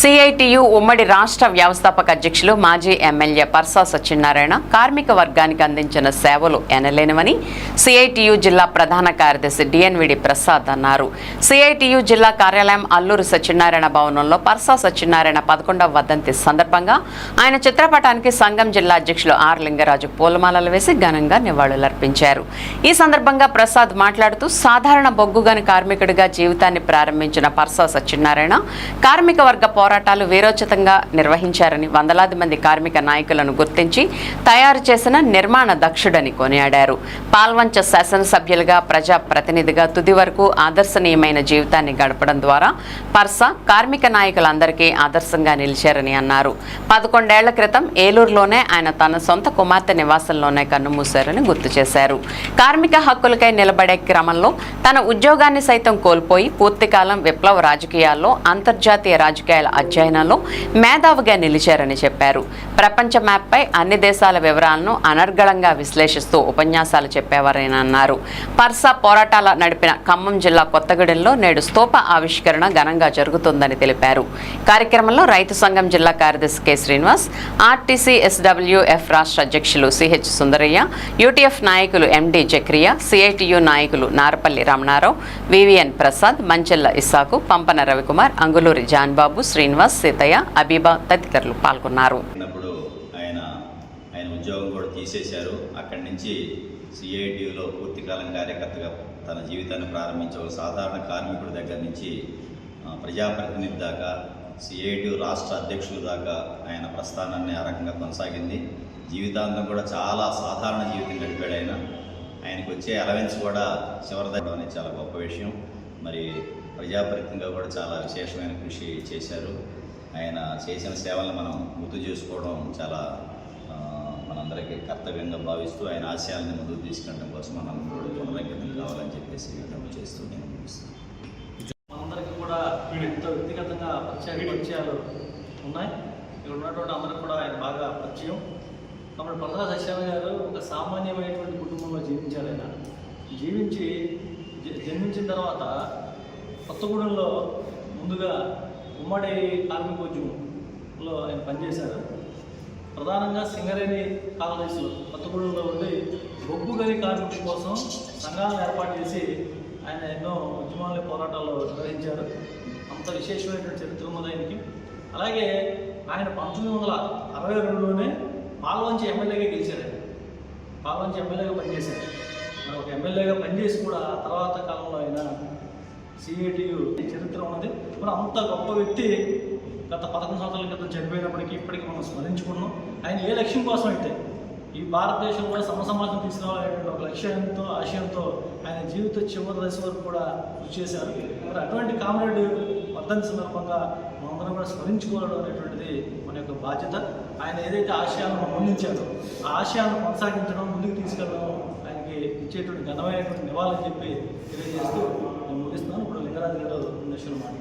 CITU ఉమ్మడి రాష్ట్ర వ్యవస్థాపక అధ్యక్షులు మాజీ ఎమ్మెల్యే పర్సా సత్యనారాయణ కార్మిక వర్గానికి అందించిన సేవలు ఎనలేనివని సిఐటియు జిల్లా ప్రధాన కార్యదర్శి డిఎన్విడి ప్రసాద్ అన్నారు. సిఐటియు జిల్లా కార్యాలయం అల్లూరు సత్యనారాయణ భవనంలో పర్సా సత్యనారాయణ 11వ వర్ధంతి సందర్భంగా ఆయన చిత్రపటానికి సంఘం జిల్లా అధ్యక్షులు ఆర్ లింగరాజు పూలమాలలు వేసి ఘనంగా నివాళులర్పించారు. ఈ సందర్భంగా ప్రసాద్ మాట్లాడుతూ సాధారణ బొగ్గుగని కార్మికుడిగా జీవితాన్ని ప్రారంభించిన పర్సా సత్యనారాయణ కార్మిక వర్గ పోరాటాలు వీరోచితంగా నిర్వహించారని, వందలాది మంది కార్మిక నాయకులను గుర్తించి తయారు చేసిన నిర్మాణ దక్షుడని కొనియాడారు. పాల్వంచ శాసనసభ్యులుగా ప్రజా ప్రతినిధిగా తుది వరకు ఆదర్శనీయమైన జీవితాన్ని గడపడం ద్వారా పర్సా కార్మిక నాయకులందరికీ ఆదర్శంగా నిలిచారని అన్నారు. 11 ఏళ్ల క్రితం ఏలూరులోనే ఆయన తన సొంత కుమార్తె నివాసంలోనే కన్నుమూశారని గుర్తు చేశారు. కార్మిక హక్కులకై నిలబడే క్రమంలో తన ఉద్యోగాన్ని సైతం కోల్పోయి పూర్తికాలం విప్లవ రాజకీయాల్లో, అంతర్జాతీయ రాజకీయాల అధ్యయనంలో మేధావిగా నిలిచారని చెప్పారు. ప్రపంచ మ్యాప్పై అన్ని దేశాల వివరాలను అనర్గళంగా విశ్లేషిస్తూ ఉపన్యాసాలు చెప్పేవారని అన్నారు. పర్సా పోరాటాల నడిపిన ఖమ్మం జిల్లా కొత్తగూడెంలో నేడు స్తూప ఆవిష్కరణ ఘనంగా జరుగుతుందని తెలిపారు. కార్యక్రమంలో రైతు సంఘం జిల్లా కార్యదర్శి కె శ్రీనివాస్, ఆర్టీసీ ఎస్డబ్ల్యూఎఫ్ రాష్ట్ర అధ్యక్షులు సిహెచ్ సుందరయ్య, యూటీఎఫ్ నాయకులు ఎండి చక్రియ, సిఐటియు నాయకులు నారపల్లి రమణారావు, వివిఎన్ ప్రసాద్, మంచెల్ల ఇస్సాకు, పంపన రవికుమార్, అంగులూరి జాన్బాబు, శ్రీనివాస్, సీతయ్య, అబీబా తదితరులు పాల్గొన్నారు. ఆయన ఉద్యోగం కూడా తీసేశారు. అక్కడి నుంచి సిఐటియులో పూర్తికాలం కార్యకర్తగా తన జీవితాన్ని ప్రారంభించే ఒక సాధారణ కార్మికుడి దగ్గర నుంచి ప్రజాప్రతినిధి దాకా, సిఐటియు రాష్ట్ర అధ్యక్షులు దాకా ఆయన ప్రస్థానాన్ని ఆ రకంగా కొనసాగింది. జీవితాంతం కూడా చాలా సాధారణ జీవితం గడిపాడు. ఆయనకు వచ్చే అలవెన్స్ కూడా చివరిదగ్గడం అనేది చాలా గొప్ప విషయం. మరి ప్రజాప్రతినిధిగా కూడా చాలా విశేషమైన కృషి చేశారు. ఆయన చేసిన సేవలను మనం గుర్తు చేసుకోవడం చాలా మనందరికీ కర్తవ్యంగా భావిస్తూ ఆయన ఆశయాలను ముందుకు తీసుకెళ్ళడం కోసం మనం కూడా పునరంకితం కావాలని చెప్పేసి విజ్ఞప్తి చేస్తూ నేను ముగిస్తాను. మనందరికీ కూడా ఎంతో వ్యక్తిగతంగా పరిచయాలు ఉన్నాయి. ఇక్కడ ఉన్నటువంటి అందరికీ కూడా ఆయన బాగా పరిచయం. కాబట్టి పర్సా సత్యనారాయణ గారు ఒక సామాన్యమైనటువంటి కుటుంబంలో జీవించారు. ఆయన జన్మించిన తర్వాత కొత్తగూడెంలో ముందుగా ఉమ్మడి కార్మికోద్యమంలో ఆయన పనిచేశారు. ప్రధానంగా సింగరేణి కాలనీస్లో కొత్తగూడెంలో ఉండి బొగ్గు గని కార్మికుల కోసం సంఘాలను ఏర్పాటు చేసి ఆయన ఎన్నో ఉద్యమాల పోరాటాలు నిర్వహించారు. అంత విశేషమైనటువంటి చరిత్ర ఉన్నది ఆయనకి. అలాగే ఆయన 1962లోనే పాల్వంచి ఎమ్మెల్యేగా గెలిచారు. పాల్వంచి ఎమ్మెల్యేగా పనిచేశారు. మరి ఒక ఎమ్మెల్యేగా పనిచేసి కూడా తర్వాత కాలంలో ఆయన సిఐటియు చరిత్ర ఉన్నది. మరి అంత గొప్ప వ్యక్తి గత 11 సంవత్సరాల క్రితం చనిపోయినప్పటికీ ఇప్పటికీ మనం స్మరించుకున్నాం. ఆయన ఏ లక్ష్యం కోసం అయితే ఈ భారతదేశంలో సమసమాజం తీసుకురావాలనేటువంటి ఒక లక్ష్యంతో, ఆశయంతో ఆయన జీవిత చివరి దశ వరకు కూడా కృషి చేశారు. మరి అటువంటి కామ్రేడ్ వర్ధంతి సందర్భంగా మనందరం కూడా స్మరించుకోవడం అనేటువంటిది మన యొక్క బాధ్యత. ఆయన ఏదైతే ఆశయాలను ముందుంచారో ఆ ఆశయాలను కొనసాగించడం, ముందుకు తీసుకెళ్ళడం ఆయనకి ఇచ్చేటువంటి ఘనమైనటువంటి నివాళులని చెప్పి తెలియజేస్తూ నేను ముగిస్తున్నాను. ఇప్పుడు లింగరాజు గారు దశలు మాట